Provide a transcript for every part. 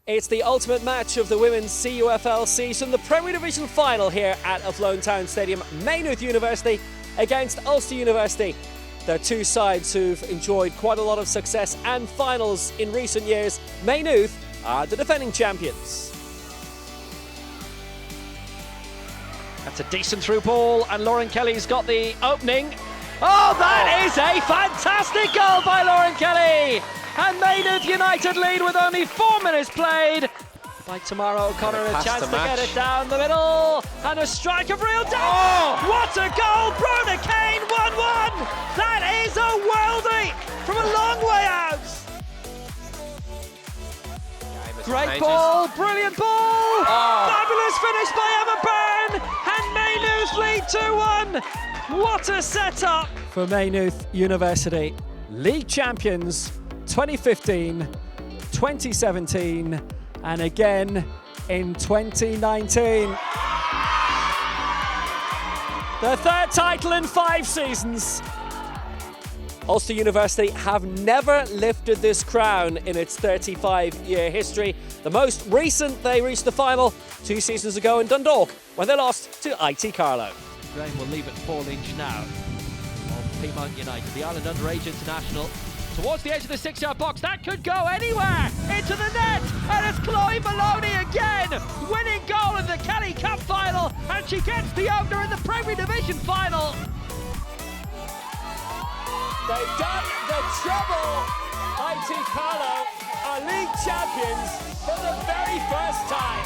It's the ultimate match of the women's CUFL season, the Premier Division final here at Athlone Town Stadium. Maynooth University against Ulster University. They're two sides who've enjoyed quite a lot of success and finals in recent years. Maynooth are the defending champions. That's a decent through ball, and Lauren Kelly's got the opening. Oh, that is a fantastic goal by Lauren Kelly! And Maynooth United lead with only 4 minutes played. By Tamara O'Connor, a chance to get it down the middle. And a strike of real depth. Oh! What a goal! Bruna Kane, 1-1. That is a worldie from a long way out. Great ball, brilliant ball. Oh. Fabulous finish by Emma Byrne. And Maynooth lead 2-1. What a setup for Maynooth University. League champions 2015, 2017, and again in 2019. The third title in 5 seasons. Ulster University have never lifted this crown in its 35-year history. The most recent, they reached the final 2 seasons ago in Dundalk when they lost to IT Carlow. Graham will leave it 4 Lynch now. Of Piedmont United, the Ireland underage international. Towards the edge of the 6-yard box, that could go anywhere! Into the net! And it's Chloe Maloney again! Winning goal in the Kelly Cup final, and she gets the opener in the Premier Division final! They've done the treble! IT Carlow are league champions for the very first time!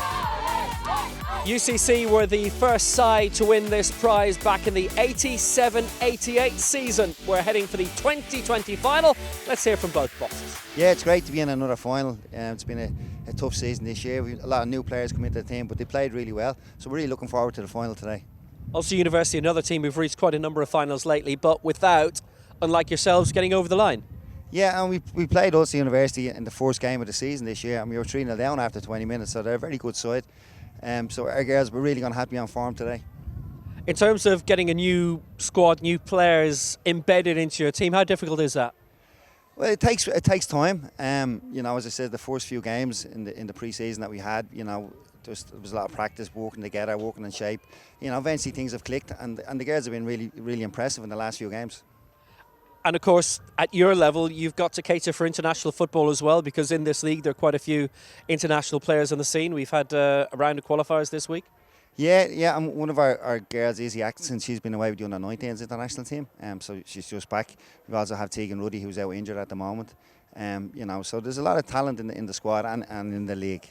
UCC were the first side to win this prize back in the 87-88 season. We're heading for the 2020 final. Let's hear from both bosses. Yeah, it's great to be in another final. It's been a tough season this year. We've a lot of new players come into the team, but they played really well. So we're really looking forward to the final today. Ulster University, another team who've reached quite a number of finals lately, but without, unlike yourselves, getting over the line. Yeah, and we played Ulster University in the first game of the season this year, and we were 3-0 down after 20 minutes, so they're a very good side. So our girls were really going to have to be on form today. In terms of getting a new squad, new players embedded into your team, how difficult is that? Well, it takes time. You know, as I said, the first few games in the pre-season that we had, you know, there was a lot of practice, working together, working in shape. You know, eventually things have clicked, and the girls have been really impressive in the last few games. And of course, at your level, you've got to cater for international football as well, because in this league there are quite a few international players on the scene. We've had a round of qualifiers this week. Yeah, and one of our girls, Izzy Atkinson, she's been away with the under-19s international team, so she's just back. We also have Tegan Ruddy, who's out injured at the moment. You know, so there's a lot of talent in the squad and in the league.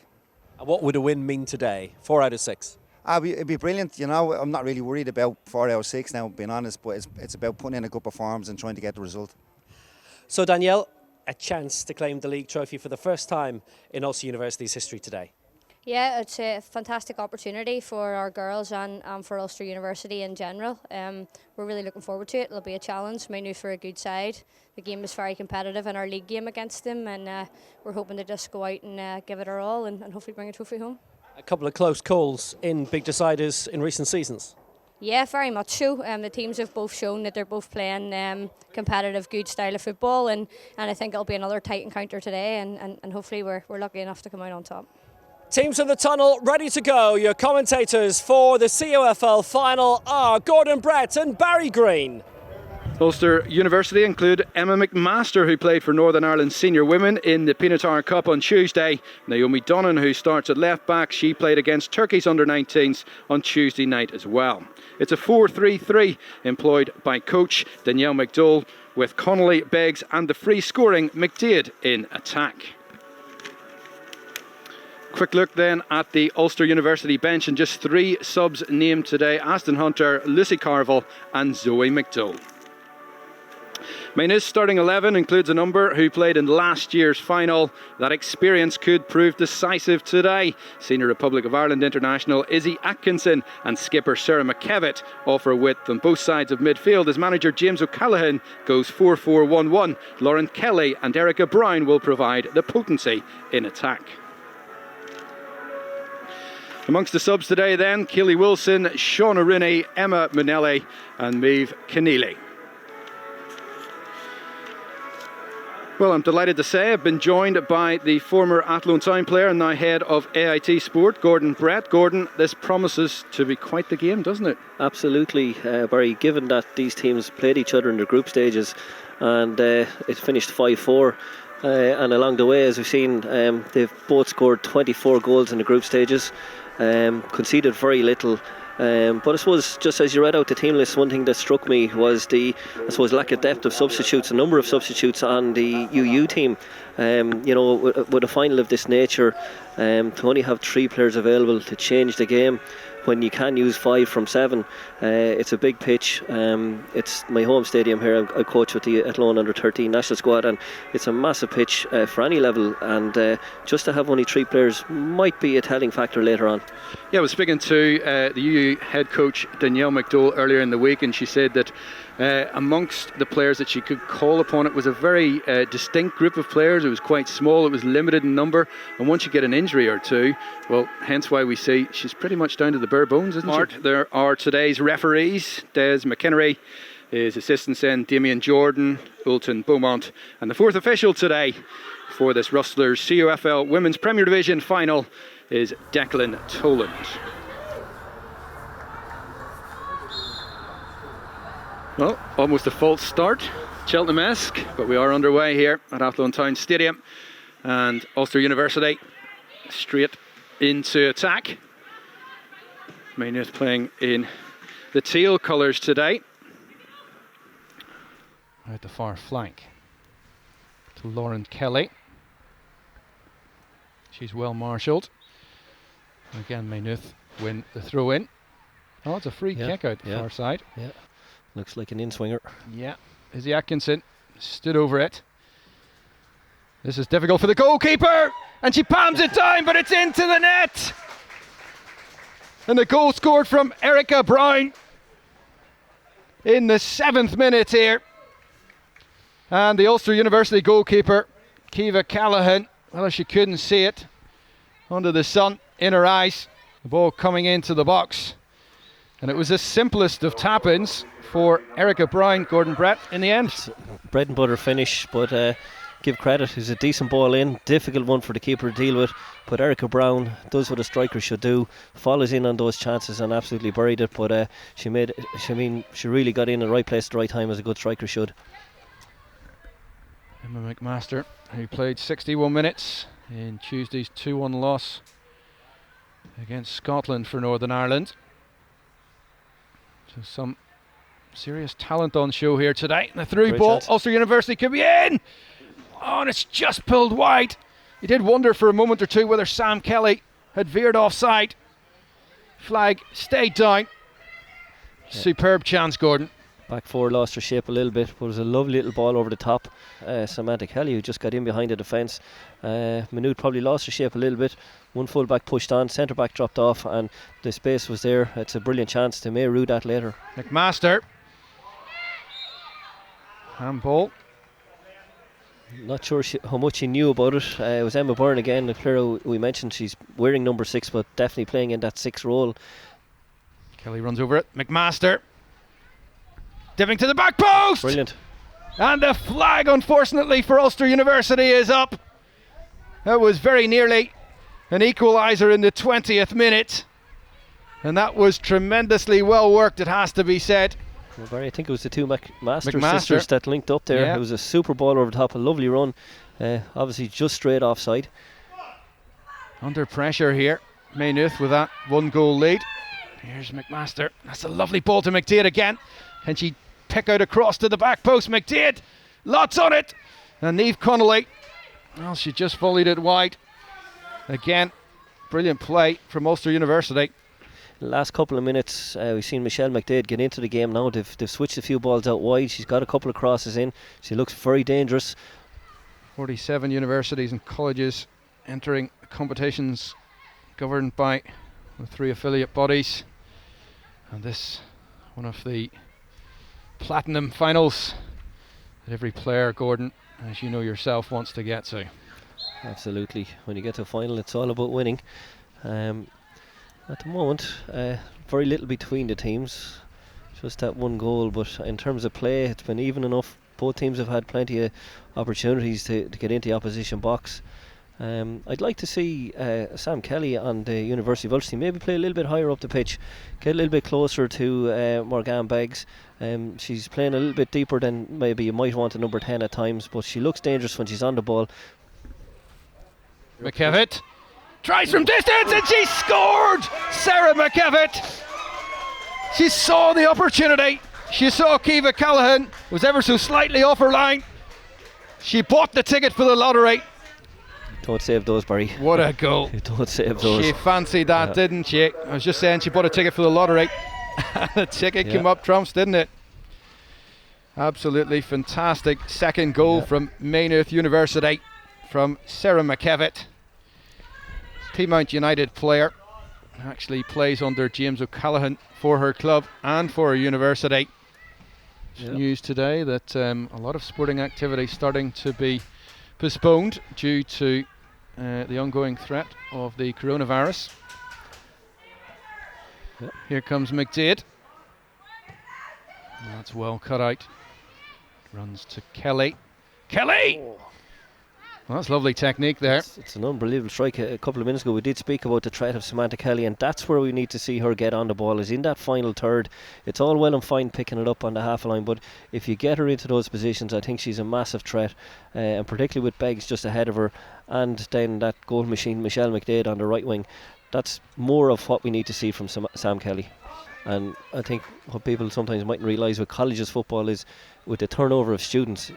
And what would a win mean today? 4 out of 6. It'd be brilliant. You know, I'm not really worried about 4 out of 6 now, being honest, but it's about putting in a good performance and trying to get the result. So Danielle, a chance to claim the league trophy for the first time in Ulster University's history today. Yeah, it's a fantastic opportunity for our girls and for Ulster University in general. We're really looking forward to it. It'll be a challenge. Maynooth for a good side. The game is very competitive in our league game against them, and we're hoping to just go out and give it our all and hopefully bring a trophy home. A couple of close calls in big deciders in recent seasons. Yeah, very much so. The teams have both shown that they're both playing competitive, good style of football, and I think it'll be another tight encounter today, and hopefully we're lucky enough to come out on top. Teams in the tunnel ready to go. Your commentators for the CUFL final are Gordon Brett and Barry Green. Ulster University include Emma McMaster, who played for Northern Ireland senior women in the Peanut Cup on Tuesday. Naomi Donnan, who starts at left back, she played against Turkey's under-19s on Tuesday night as well. It's a 4-3-3 employed by coach Danielle McDowell, with Connolly, Beggs and the free scoring McDaid in attack. Quick look then at the Ulster University bench, and just 3 subs named today: Aston Hunter, Lucy Carville and Zoe McDowell. Maynooth's starting 11 includes a number who played in last year's final. That experience could prove decisive today. Senior Republic of Ireland international Izzy Atkinson and skipper Sarah McKevitt offer width on both sides of midfield as manager James O'Callaghan goes 4-4-1-1. Lauren Kelly and Erica Brown will provide the potency in attack. Amongst the subs today then, Keely Wilson, Shauna Rooney, Emma Manelli and Maeve Keneally. Well, I'm delighted to say I've been joined by the former Athlone Town player and now head of AIT Sport, Gordon Brett. Gordon, this promises to be quite the game, doesn't it? Absolutely, Barry, given that these teams played each other in their group stages and it finished 5-4. And along the way, as we've seen, they've both scored 24 goals in the group stages, conceded very little. But I suppose, just as you read out the team list, one thing that struck me was the, I suppose, lack of depth of substitutes, a number of substitutes on the UU team. With a final of this nature, to only have 3 players available to change the game when you can use 5 from 7, it's a big pitch. It's my home stadium here. I coach with the Athlone under 13 national squad, and it's a massive pitch for any level, and just to have only 3 players might be a telling factor later on. Yeah, I was speaking to the UU head coach Danielle McDowell earlier in the week, and she said that amongst the players that she could call upon, it was a very distinct group of players. It was quite small, it was limited in number, and once you get an injury or two, well, hence why we see she's pretty much down to the bare bones, isn't she? There are today's referees: Des McInnery, his assistants then Damien Jordan, Ulton Beaumont, and the 4th official today for this Rustlers CUFL Women's Premier Division final is Declan Toland. Well, almost a false start, Cheltenham-esque, but we are underway here at Athlone Town Stadium, and Ulster University straight into attack. Maynooth playing in the teal colours today. Out the far flank to Lauren Kelly. She's well marshalled. Again, Maynooth win the throw in. Oh, it's a free kick out the far side. Yeah. Looks like an in-swinger. Yeah, Izzy Atkinson stood over it. This is difficult for the goalkeeper, and she palms it down, but it's into the net. And the goal scored from Erica Brown in the 7th minute here. And the Ulster University goalkeeper, Kiva Callahan, well, she couldn't see it under the sun in her eyes. The ball coming into the box. And it was the simplest of tap-ins for Erica Brown, Gordon Brett, in the end. It's bread and butter finish, but give credit, it's a decent ball in, difficult one for the keeper to deal with, but Erica Brown does what a striker should do, follows in on those chances and absolutely buried it, but she really got in the right place at the right time, as a good striker should. Emma McMaster, who played 61 minutes in Tuesday's 2-1 loss against Scotland for Northern Ireland. So some serious talent on show here today. And the through Great ball, chance. Ulster University could be in. Oh, and it's just pulled wide. You did wonder for a moment or two whether Sam Kelly had veered offside. Flag stayed down. Yeah. Superb chance, Gordon. Back four lost her shape a little bit, but it was a lovely little ball over the top. Samantha Kelly, who just got in behind the defence. Maynooth probably lost her shape a little bit. One full back pushed on, centre back dropped off, and the space was there. It's a brilliant chance. They may rue that later. McMaster. Handball. Not sure how much she knew about it. It was Emma Byrne again, the player we mentioned. She's wearing number 6, but definitely playing in that 6 role. Kelly runs over it. McMaster. Dipping to the back post. Brilliant. And the flag, unfortunately, for Ulster University is up. That was very nearly an equaliser in the 20th minute. And that was tremendously well worked, it has to be said. Well, Barry, I think it was the two McMaster sisters that linked up there. Yeah. It was a super ball over the top, a lovely run. Obviously just straight offside. Under pressure here, Maynooth with that 1-goal lead. Here's McMaster. That's a lovely ball to McDade again. Can she pick out across to the back post? McDade, lots on it. And Niamh Connolly, well, she just volleyed it wide. Again, brilliant play from Ulster University. Last couple of minutes, we've seen Michelle McDade get into the game now. They've switched a few balls out wide. She's got a couple of crosses in. She looks very dangerous. 47 universities and colleges entering competitions governed by the 3 affiliate bodies. And this, one of the platinum finals that every player, Gordon, as you know yourself, wants to get to. Absolutely. When you get to a final, it's all about winning. At the moment, very little between the teams. Just that 1 goal, but in terms of play, it's been even enough. both teams have had plenty of opportunities to get into the opposition box. I'd like to see Sam Kelly on the University of Ulster team maybe play a little bit higher up the pitch, get a little bit closer to Morgan Beggs. She's playing a little bit deeper than maybe you might want a number 10 at times, but she looks dangerous when she's on the ball. McKevitt tries from distance and she scored! Sarah McKevitt! She saw the opportunity. She saw Kiva Callahan was ever so slightly off her line. She bought the ticket for the lottery. Don't save those, Barry. What a goal. Don't save those. She fancied that, didn't she? I was just saying she bought a ticket for the lottery. The ticket came up trumps, didn't it? Absolutely fantastic second goal from Maynooth University from Sarah McKevitt. Peamount United player, actually plays under James O'Callaghan for her club and for her university. News today that a lot of sporting activity starting to be postponed due to the ongoing threat of the coronavirus. Here comes McDade. That's well cut out. Runs to Kelly. Kelly! Well, that's lovely technique there. It's an unbelievable strike. A couple of minutes ago we did speak about the threat of Samantha Kelly, and that's where we need to see her get on the ball, is in that final third. It's all well and fine picking it up on the half line, but if you get her into those positions, I think she's a massive threat, and particularly with Beggs just ahead of her, and then that goal machine Michelle McDade on the right wing. That's more of what we need to see from Sam Kelly. And I think what people sometimes mightn't realise with colleges football is, with the turnover of students,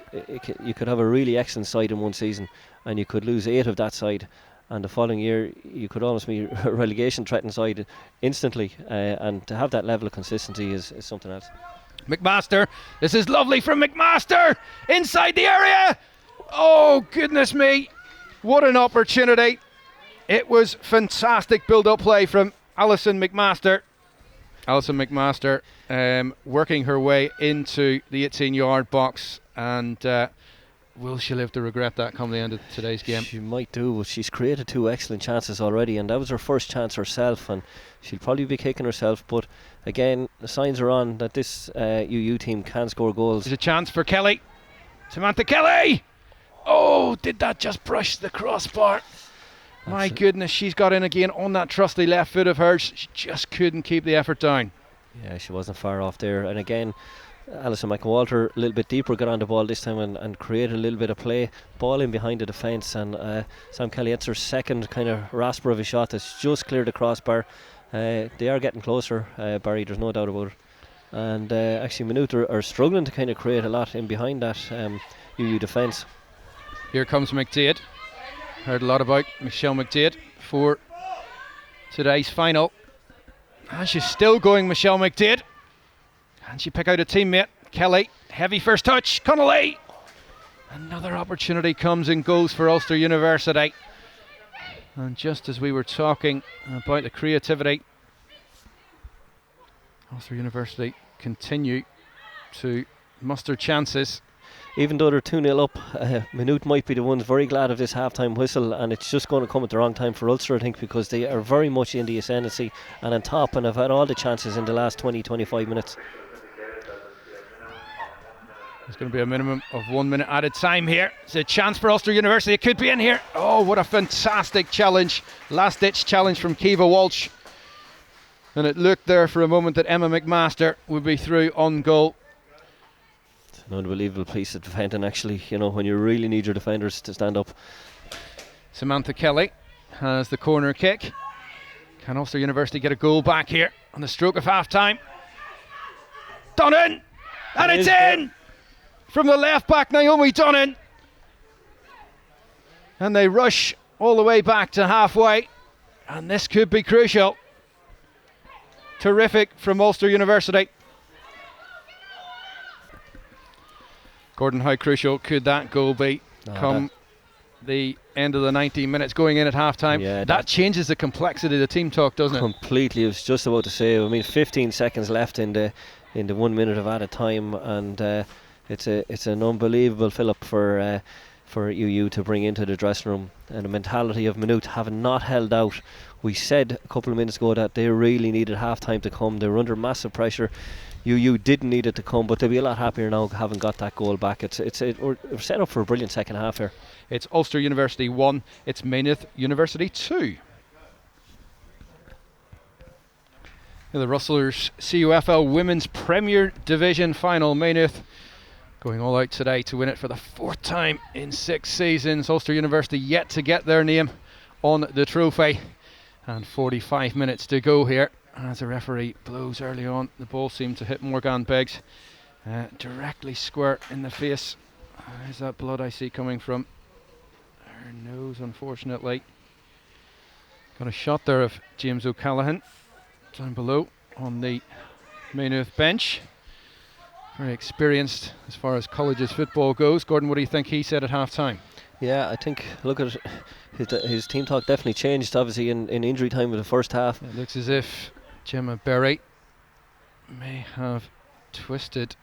you could have a really excellent side in one season and you could lose 8 of that side, and the following year you could almost be a relegation threatened side instantly, and to have that level of consistency is something else. McMaster, this is lovely from McMaster inside the area. Oh goodness me, what an opportunity. It was fantastic build-up play from Alison McMaster. Alison McMaster working her way into the 18-yard box, and will she live to regret that come the end of today's game? She might do, but she's created 2 excellent chances already, and that was her first chance herself, and she'll probably be kicking herself, but again, the signs are on that this UU team can score goals. There's a chance for Kelly. Samantha Kelly! Oh, did that just brush the crossbar? My goodness, she's got in again on that trusty left foot of hers. She just couldn't keep the effort down. Yeah, she wasn't far off there. And again, Alison McWalter a little bit deeper, got on the ball this time and created a little bit of play. Ball in behind the defence, and Sam Kelly, it's her second kind of rasper of a shot that's just cleared the crossbar. They are getting closer, Barry, there's no doubt about it. And actually Maynooth are struggling to kind of create a lot in behind that UU defence. Here comes McDade. Heard a lot about Michelle McDade for today's final. And she's still going, Michelle McDade. And she pick out a teammate, Kelly. Heavy first touch, Connolly. Another opportunity comes and goes for Ulster University. And just as we were talking about the creativity, Ulster University continue to muster chances. Even though they're 2-0 up, Maynooth might be the ones very glad of this half-time whistle, and it's just going to come at the wrong time for Ulster, I think, because they are very much in the ascendancy and on top, and have had all the chances in the last 20-25 minutes. There's going to be a minimum of 1 minute added time here. It's a chance for Ulster University. It could be in here. Oh, what a fantastic challenge. Last-ditch challenge from Kiva Walsh. And it looked there for a moment that Emma McMaster would be through on goal. An unbelievable piece of defending, actually, you know, when you really need your defenders to stand up. Samantha Kelly has the corner kick. Can Ulster University get a goal back here on the stroke of half time? Donnan! And it's in! From the left back, Naomi Donnan. And they rush all the way back to halfway, and this could be crucial. Terrific from Ulster University. Gordon, how crucial could that goal be come the end of the 90 minutes going in at half time? Yeah, that changes the complexity of the team talk, doesn't it? Completely. I was just about to say, I mean, 15 seconds left in the 1 minute of added time, and it's an unbelievable fill-up for UU to bring into the dressing room, and the mentality of Maynooth having not held out. We said a couple of minutes ago that they really needed half time to come. They were under massive pressure. you didn't need it to come, but they'll be a lot happier now having got that goal back. We're set up for a brilliant second half here. It's Ulster University 1, it's Maynooth University 2. The Rustlers CUFL Women's Premier Division final. Maynooth going all out today to win it for the 4th time in 6 seasons. Ulster University yet to get their name on the trophy. And 45 minutes to go here. As the referee blows early on, the ball seemed to hit Morgan Beggs directly square in the face. There's that blood I see coming from her nose, unfortunately. Got a shot there of James O'Callaghan down below on the Maynooth bench. Very experienced as far as colleges football goes. Gordon, what do you think he said at half time? Yeah, I think, look at his team talk definitely changed, obviously, in injury time of the first half. It looks as if Gemma Berry may have twisted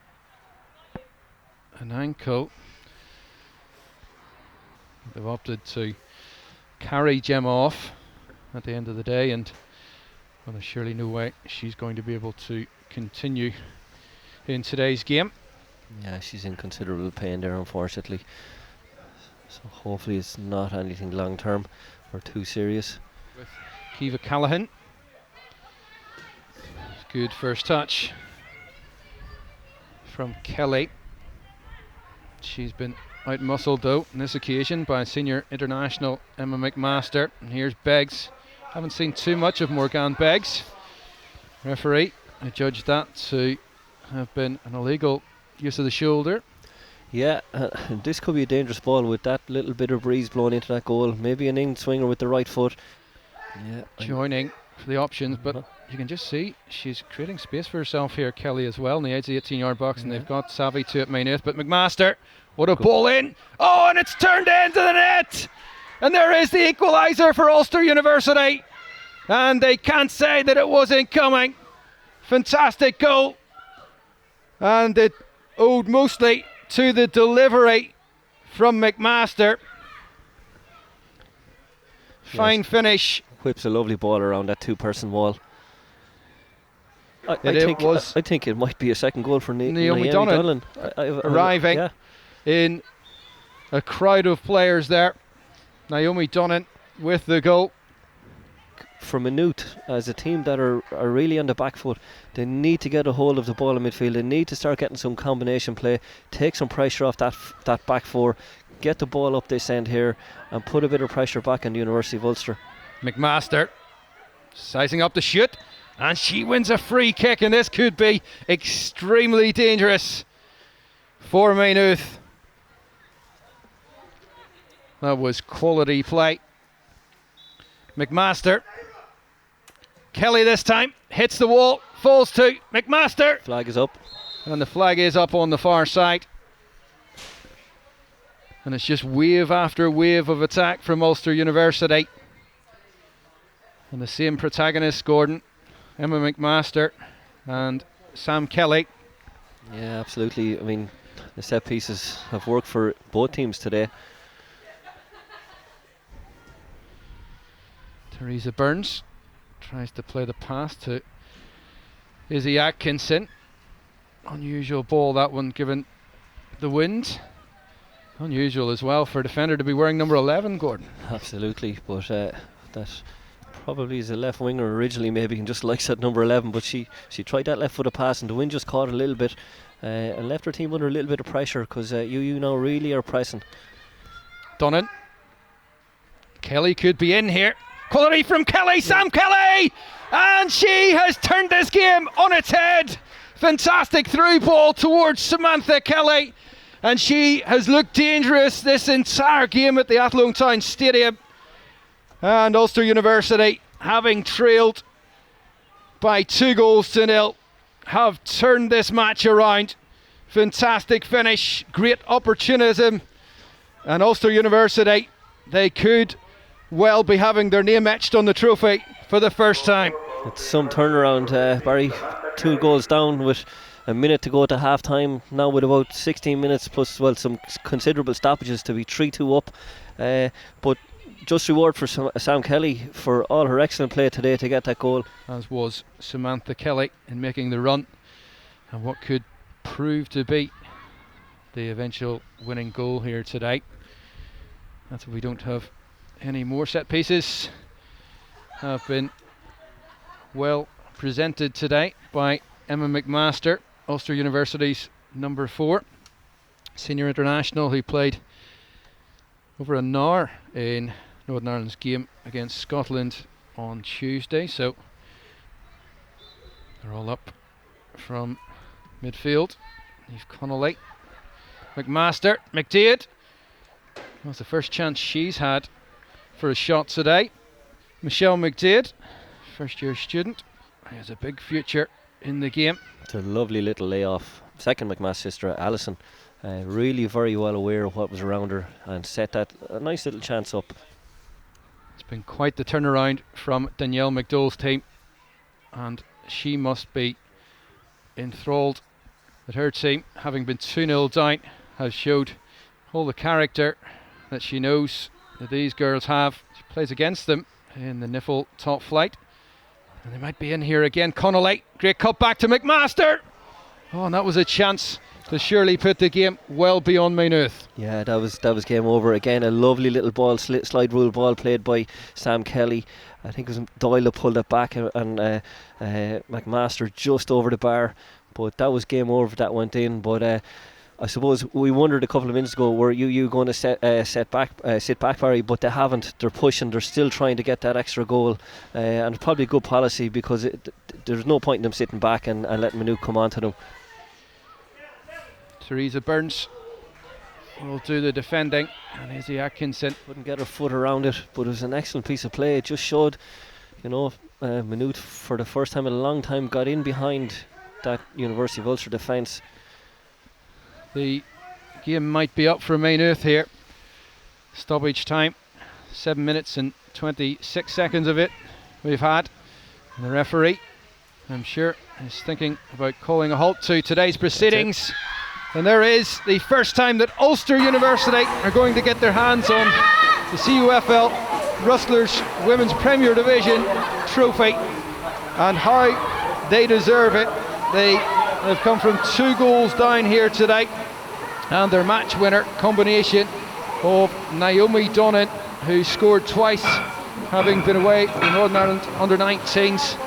an ankle. They've opted to carry Gemma off at the end of the day, and well, there's surely no way she's going to be able to continue in today's game. Yeah, she's in considerable pain there, unfortunately. So hopefully it's not anything long term or too serious. With Kiva Callaghan. Good first touch from Kelly. She's been out-muscled though on this occasion by senior international Emma McMaster. And here's Beggs. Haven't seen too much of Morgan Beggs. Referee adjudged that to have been an illegal use of the shoulder. Yeah, this could be a dangerous ball with that little bit of breeze blowing into that goal. Maybe an in-swinger with the right foot. Yeah, joining for the options, but you can just see she's creating space for herself here, Kelly, as well, in the edge of the 18-yard box, and they've got savvy to it, Maynooth. But McMaster, what a ball in! Oh, and it's turned into the net! And there is the equaliser for Ulster University, and they can't say that it wasn't coming. Fantastic goal, and it owed mostly to the delivery from McMaster. Fine finish. Whips a lovely ball around that 2-person wall. I think it might be a second goal for Naomi Donlan. Arriving in a crowd of players there. Naomi Donlan with the goal. For Maynooth, as a team that are really on the back foot, they need to get a hold of the ball in midfield. They need to start getting some combination play, take some pressure off that back four, get the ball up this end here and put a bit of pressure back on the University of Ulster. McMaster sizing up the shoot, and she wins a free kick, and this could be extremely dangerous for Maynooth. That was quality play. McMaster, Kelly this time, hits the wall, falls to McMaster. Flag is up. And the flag is up on the far side. And it's just wave after wave of attack from Ulster University. And the same protagonists, Gordon, Emma McMaster and Sam Kelly. Yeah, absolutely. I mean, the set pieces have worked for both teams today. Teresa Burns tries to play the pass to Izzy Atkinson. Unusual ball, that one, given the wind. Unusual as well for a defender to be wearing number 11, Gordon. Absolutely, but that probably is a left winger originally, maybe, and just likes that number 11, but she tried that left footed pass and the wind just caught a little bit and left her team under a little bit of pressure because you now really are pressing. Donnan. Kelly could be in here. Quality from Kelly, Sam Kelly! And she has turned this game on its head. Fantastic through ball towards Samantha Kelly. And she has looked dangerous this entire game at the Athlone Town Stadium. And Ulster University, having trailed by 2-0, have turned this match around. Fantastic finish, great opportunism. And Ulster University, they could well be having their name etched on the trophy for the first time. It's some turnaround, Barry. 2 goals down with a minute to go to half time. Now with about 16 minutes plus, well, some considerable stoppages to be 3-2 up. But just reward for Sam Kelly for all her excellent play today to get that goal. As was Samantha Kelly in making the run. And what could prove to be the eventual winning goal here today. That's if we don't have any more set pieces. Have been well presented today by Emma McMaster, Ulster University's number 4 senior international, who played over an hour in Northern Ireland's game against Scotland on Tuesday. So they're all up from midfield. Eve Connolly, McMaster, McDaid. That's the first chance she's had for a shot today. Michelle McDaid, first year student, has a big future in the game. It's a lovely little layoff. Second McMaster's sister, Alison, really very well aware of what was around her and set that a nice little chance up. It's been quite the turnaround from Danielle McDowell's team, and she must be enthralled that her team, having been 2-0 down, has showed all the character that she knows that these girls have. She plays against them in the Niffle top flight, and they might be in here again. Connolly, great cut back to McMaster. Oh, and that was a chance to surely put the game well beyond Maynooth. Yeah, that was game over. Again, a lovely little ball, slide rule ball played by Sam Kelly. I think it was Doyle that pulled it back, and McMaster just over the bar. But that was game over if that went in. But I suppose we wondered a couple of minutes ago, were you going to sit back, Barry? But they haven't. They're pushing. They're still trying to get that extra goal, and it's probably good policy, because there's no point in them sitting back and letting Maynooth come on to them. Teresa Burns will do the defending, and Izzy Atkinson Couldn't get her foot around it, but it was an excellent piece of play. It just showed, Maynooth for the first time in a long time got in behind that University of Ulster defence. The game might be up for Maynooth here. Stoppage time, 7 minutes and 26 seconds of it we've had. And the referee, I'm sure, is thinking about calling a halt to today's proceedings. And there is the first time that Ulster University are going to get their hands on the CUFL Rustlers Women's Premier Division trophy, and how they deserve it. They have come from 2 goals down here today, and their match winner combination of Naomi Donnan, who scored twice, having been away in Northern Ireland under-19s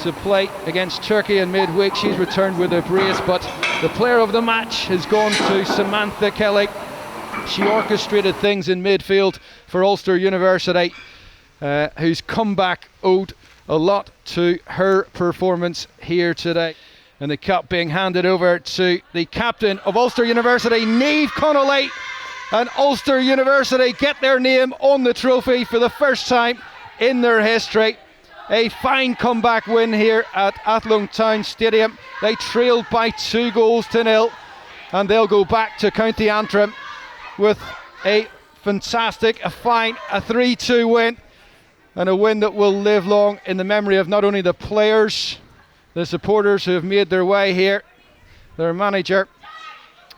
to play against Turkey in midweek. She's returned with a brace, but the player of the match has gone to Samantha Kelly. She orchestrated things in midfield for Ulster University, whose comeback owed a lot to her performance here today. And the cup being handed over to the captain of Ulster University, Niamh Connolly. And Ulster University get their name on the trophy for the first time in their history. A fine comeback win here at Athlone Town Stadium. They trailed by 2-0, and they'll go back to County Antrim with a fantastic, a 3-2 win, and a win that will live long in the memory of not only the players, the supporters who have made their way here, their manager,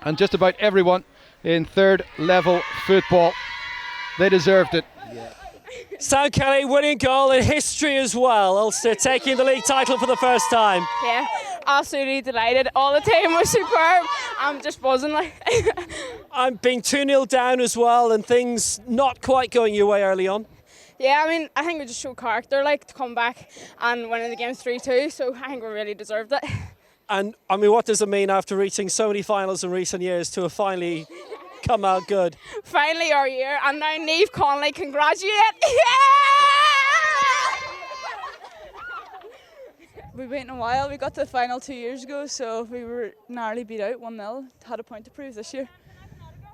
and just about everyone in third level football. They deserved it. Sam Kelly winning goal in history as well. Ulster taking the league title for the first time. Yeah, absolutely delighted. All the team was superb. I'm just buzzing like. I'm being 2-0 down as well, and things not quite going your way early on. Yeah, I think we just showed character, to come back and winning the game 3-2. So I think we really deserved it. And what does it mean after reaching so many finals in recent years to have finally come out good? Finally our year, and now Niamh Connolly, congratulate! We've waited a while. We got to the final 2 years ago, so we were narrowly beat out 1-0. Had a point to prove this year.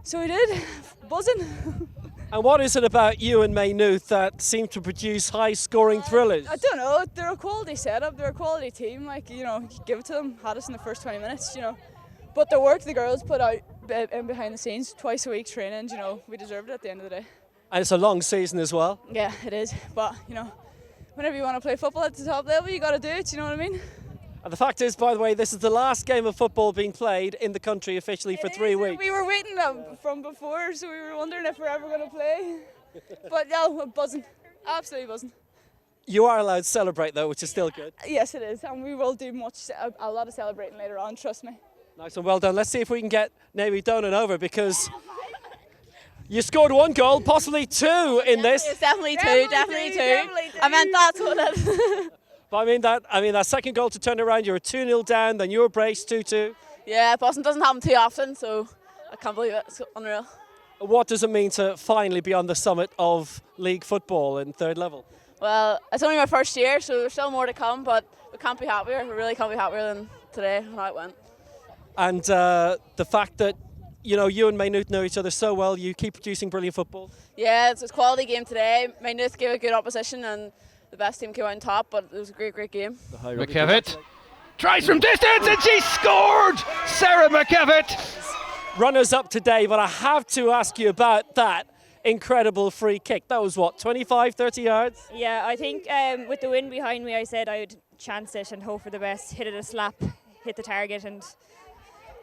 So we did. Buzzing. And what is it about you and Maynooth that seem to produce high-scoring thrillers? I don't know. They're a quality setup. They're a quality team. Give it to them. Had us in the first 20 minutes, But the work the girls put out in behind the scenes, twice a week training, we deserved it at the end of the day. And it's a long season as well. Yeah, it is. But, whenever you want to play football at the top level, you got to do it, you know what I mean? And the fact is, by the way, this is the last game of football being played in the country officially for 3 weeks. We were waiting from before, so we were wondering if we're ever going to play. But yeah, we're buzzing. Absolutely buzzing. You are allowed to celebrate though, which is still good. Yes, it is, and we will do a lot of celebrating later on, trust me. Nice and well done. Let's see if we can get Navy Donan over, because you scored 1 goal, possibly 2 in this. It's definitely two. I meant that's what it is. But I mean that second goal to turn around, you were 2-0 down, then you were braced 2-2. Yeah, Boston doesn't happen too often, so I can't believe it. It's unreal. What does it mean to finally be on the summit of league football in third level? Well, it's only my first year, so there's still more to come, but we can't be happier. We really can't be happier than today and how it went. And the fact that you and Maynooth know each other so well, you keep producing brilliant football. Yeah, it's a quality game today. Maynooth gave a good opposition and the best team came out on top, but it was a great game. McKevitt tries from distance and she scored! Sarah McKevitt! Runners up today, but I have to ask you about that incredible free kick. That was what, 25, 30 yards? Yeah, I think with the wind behind me, I said I would chance it and hope for the best. Hit it a slap, hit the target, and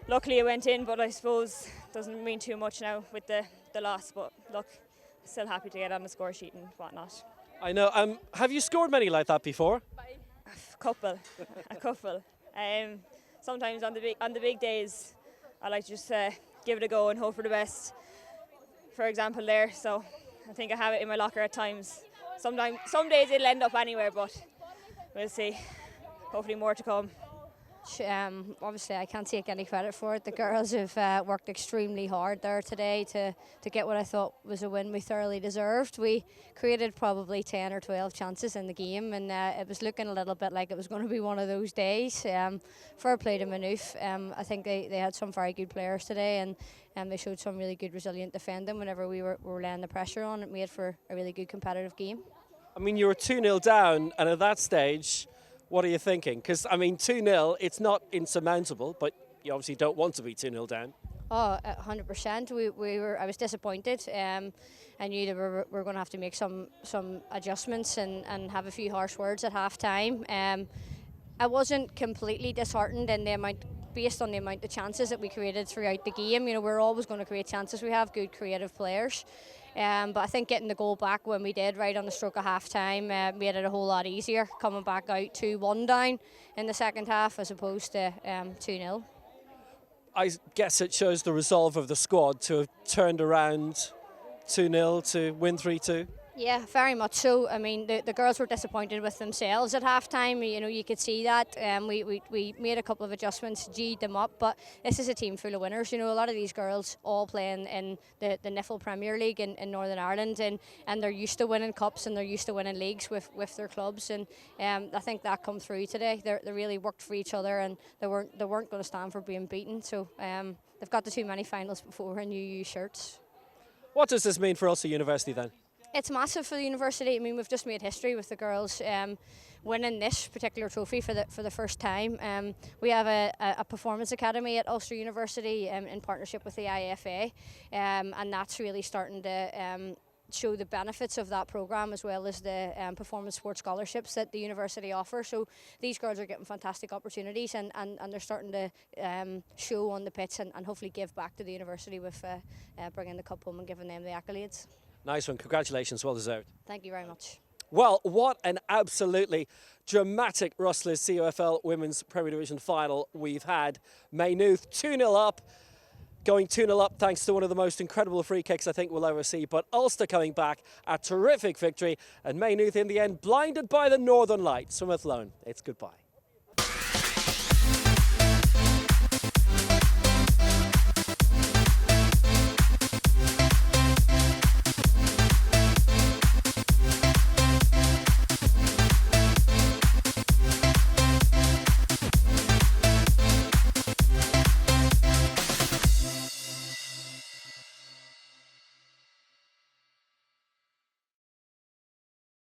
luckily it went in, but I suppose it doesn't mean too much now with the loss. But look, still happy to get on the score sheet and whatnot. I know. Have you scored many like that before? A couple. Sometimes on the big days, I like to just give it a go and hope for the best. For example, there. So I think I have it in my locker at times. Some days it'll end up anywhere, but we'll see. Hopefully more to come. Obviously, I can't take any credit for it. The girls have worked extremely hard there today to get what I thought was a win we thoroughly deserved. We created probably 10 or 12 chances in the game, and it was looking a little bit like it was going to be one of those days. Fair play to Maynooth. I think they had some very good players today, and they showed some really good resilient defending whenever we were laying the pressure on. It made for a really good competitive game. I mean, you were 2-0 down, and at that stage, what are you thinking? Because, I mean, 2-0, it's not insurmountable, but you obviously don't want to be 2-0 down. Oh, 100%. I was disappointed. I knew that we were going to have to make some adjustments and have a few harsh words at half time. I wasn't completely disheartened based on the amount of chances that we created throughout the game. We're always going to create chances. We have good creative players. But I think getting the goal back when we did right on the stroke of half time made it a whole lot easier, coming back out 2-1 down in the second half as opposed to 2-0. I guess it shows the resolve of the squad to have turned around 2-0 to win 3-2. Yeah, very much so. I mean, the girls were disappointed with themselves at half-time. You could see that. We made a couple of adjustments, G'd them up, but this is a team full of winners. A lot of these girls all playing in the NIFL Premier League in Northern Ireland, and they're used to winning cups and they're used to winning leagues with their clubs, and I think that come through today. They really worked for each other, and they weren't going to stand for being beaten. So they've got to too many finals before in UU shirts. What does this mean for Ulster University then? It's massive for the university. I mean, we've just made history with the girls winning this particular trophy for the first time. We have a performance academy at Ulster University in partnership with the IFA, and that's really starting to show the benefits of that programme, as well as the performance sports scholarships that the university offers. So these girls are getting fantastic opportunities, and they're starting to show on the pitch and hopefully give back to the university with bringing the cup home and giving them the accolades. Nice one. Congratulations. Well deserved. Thank you very much. Well, what an absolutely dramatic Rustlers CUFL Women's Premier Division final we've had. Maynooth 2-0 up, going 2-0 up thanks to one of the most incredible free kicks I think we'll ever see. But Ulster coming back, a terrific victory, and Maynooth in the end blinded by the Northern Lights from Athlone. It's goodbye.